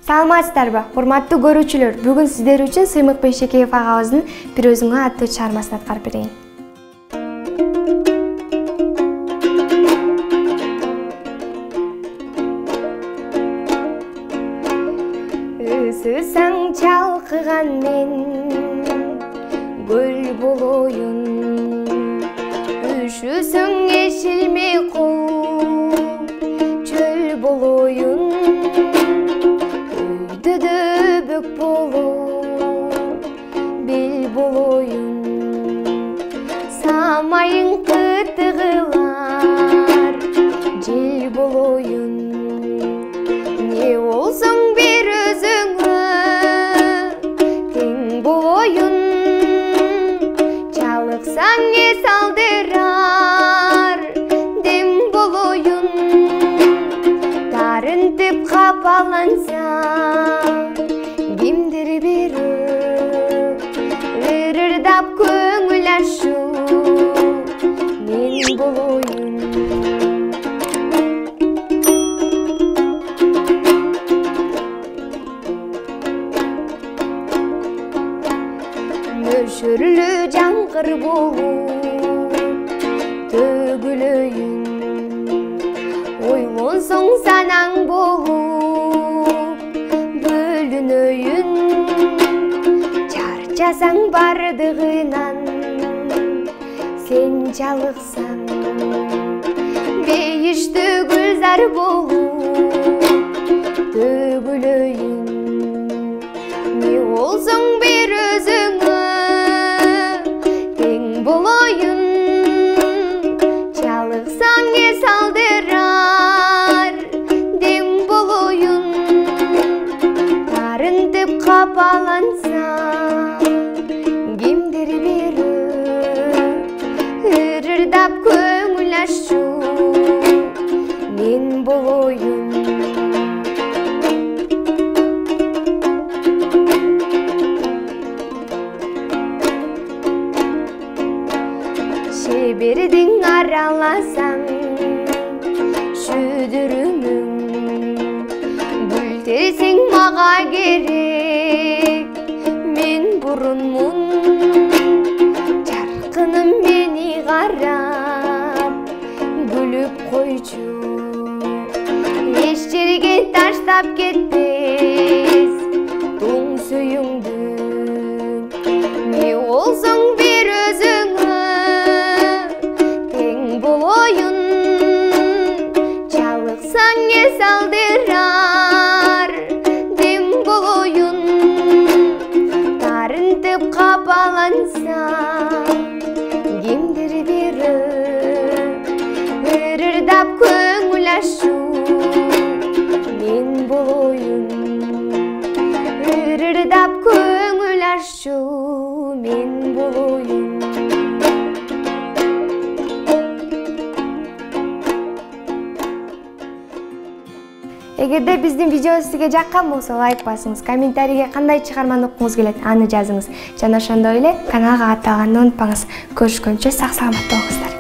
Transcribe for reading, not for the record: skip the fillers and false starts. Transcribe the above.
Саламатсыздарбы, урматтуу көрүүчүлөр. Бүгүн сиздер үчүн Сыймык Бейшекеев агабыздын «Бир өзүңө» аттуу чыгармасын аткарып берейин. Ысысаң чалкыган мен гүл болоюн, үшүсөң эшилмей кол чөл болоюн, өйдөдө бөк болуп бел болоюн, самайың кытыгылар жел болоюн, не болсоң бир өзүңө тең болоюн, чалыксаң эс алдырар дем болоюн, тарынтып капалансаң кимдир бири ырырдап көңүл ачуу мен болоюн. Мөшүрлүү жаңгыр болуп төгүлөйүн, ойлонсоң санаң болуп бөлүнөйүн, чарчасаң бардыгынан сен чалыксаң, бейиштүү гүлзар болуп төгүлөйүн, не болсоң бир өзүңө тең болоюн, чалыксаң эс алдырар дем болоюн, тарынтып капалансаң кимдир бири ырырдап көңүл ачуу мен болоюн. Шебердиң араласаң шүдүрүмүң, гүл терсең мага керек, мен бурунмун, жаркыным мени карап күлүп койчу, эч жерге таштап кетпес тоң сүйүңдү, не болсоң бир өзүңө болоюн, чалыксаң эс алдырар дем болоюн, тарынтып капалансаң кимдир бири ырырдап көңүл ачуу мен болоюн, ырырдап көңүл ачуу мен болоюн. Эгерде биздин видео сизге жаккан болсо лайк басыңыз, комментарийге кандай чыгарманы окугуңуз келет аны жазыңыз. Жана ошондой эле каналга катталганды унутпаңыз. Көрүшкөнчө сак саламатта болуңуздар.